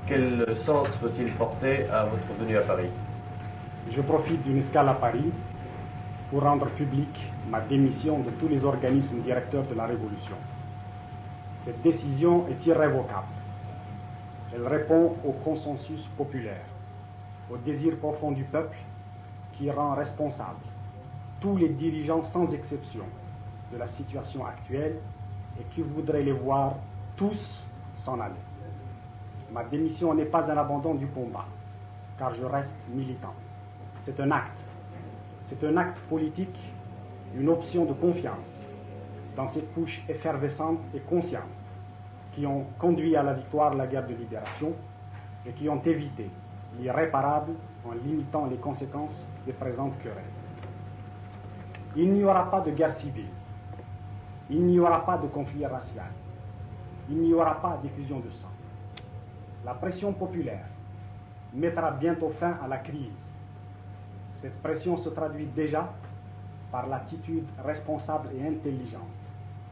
Quel sens faut-il porter à votre venue à Paris? Je profite d'une escale à Paris pour rendre publique ma démission de tous les organismes directeurs de la Révolution. Cette décision est irrévocable. Elle répond au consensus populaire, au désir profond du peuple qui rend responsable tous les dirigeants sans exception de la situation actuelle et qui voudraient les voir tous s'en aller. Ma démission n'est pas un abandon du combat, car je reste militant. C'est un acte. C'est un acte politique, une option de confiance dans ces couches effervescentes et conscientes qui ont conduit à la victoire de la guerre de libération et qui ont évité l'irréparable en limitant les conséquences des présentes querelles. Il n'y aura pas de guerre civile, il n'y aura pas de conflit racial, il n'y aura pas d'effusion de sang. La pression populaire mettra bientôt fin à la crise. Cette pression se traduit déjà par l'attitude responsable et intelligente,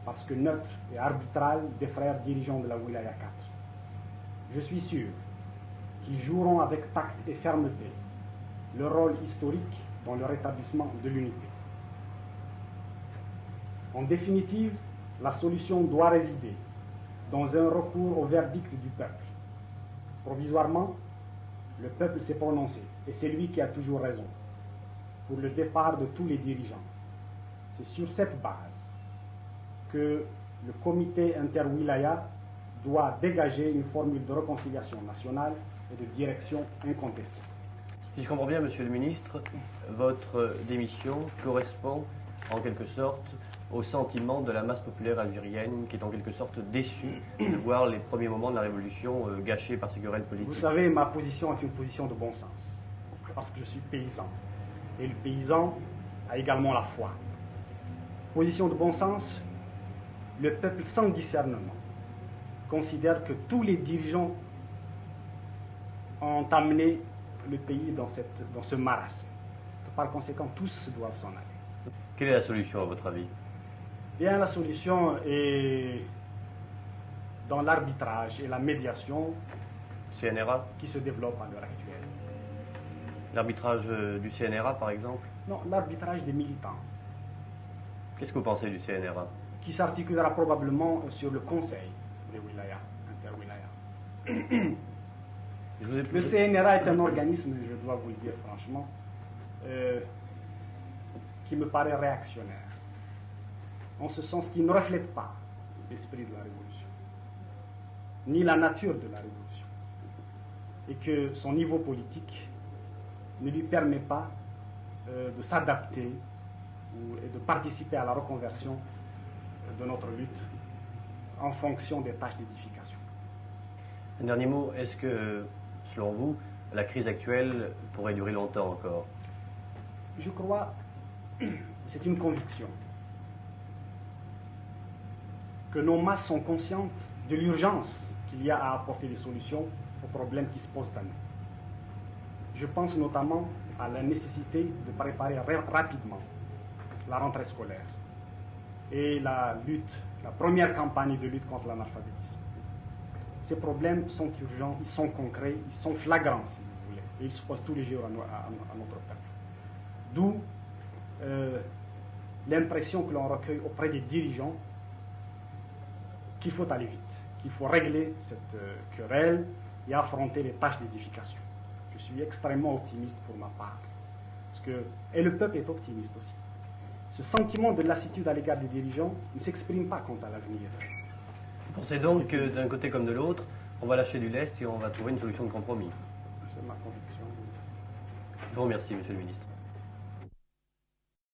parce que neutre et arbitrale des frères dirigeants de la Wilaya 4. Je suis sûr qu'ils joueront avec tact et fermeté le rôle historique dans le rétablissement de l'unité. En définitive, la solution doit résider dans un recours au verdict du peuple. Provisoirement, le peuple s'est prononcé, et c'est lui qui a toujours raison, pour le départ de tous les dirigeants. C'est sur cette base que le comité interwilaya doit dégager une formule de réconciliation nationale et de direction incontestée. Si je comprends bien, Monsieur le Ministre, votre démission correspond en quelque sorte au sentiment de la masse populaire algérienne qui est en quelque sorte déçue de voir les premiers moments de la révolution gâchés par ces querelles politiques. Vous savez, ma position est une position de bon sens, parce que je suis paysan. Et le paysan a également la foi. Position de bon sens, le peuple sans discernement considère que tous les dirigeants ont amené le pays dans ce marasme. Par conséquent, tous doivent s'en aller. Quelle est la solution, à votre avis? Bien, la solution est dans l'arbitrage et la médiation CNRA qui se développe à l'heure actuelle. L'arbitrage du CNRA, par exemple? Non, l'arbitrage des militants. Qu'est-ce que vous pensez du CNRA? Qui s'articulera probablement sur le conseil des wilayas, interwilayas. Le CNRA est un organisme, je dois vous le dire franchement, qui me paraît réactionnaire, en ce sens qu'il ne reflète pas l'esprit de la Révolution, ni la nature de la Révolution, et que son niveau politique ne lui permet pas de s'adapter et de participer à la reconversion de notre lutte en fonction des tâches d'édification. Un dernier mot, est-ce que, selon vous, la crise actuelle pourrait durer longtemps encore? Je crois, c'est une conviction, que nos masses sont conscientes de l'urgence qu'il y a à apporter des solutions aux problèmes qui se posent à nous. Je pense notamment à la nécessité de préparer rapidement la rentrée scolaire et la première campagne de lutte contre l'analphabétisme. Ces problèmes sont urgents, ils sont concrets, ils sont flagrants, si vous voulez, et ils se posent tous les jours à notre peuple. D'où l'impression que l'on recueille auprès des dirigeants qu'il faut aller vite, qu'il faut régler cette querelle et affronter les tâches d'édification. Je suis extrêmement optimiste pour ma part, et le peuple est optimiste aussi. Ce sentiment de lassitude à l'égard des dirigeants ne s'exprime pas quant à l'avenir. Vous pensez donc que d'un côté comme de l'autre, on va lâcher du lest et on va trouver une solution de compromis? C'est ma conviction. Je vous remercie, Monsieur le Ministre.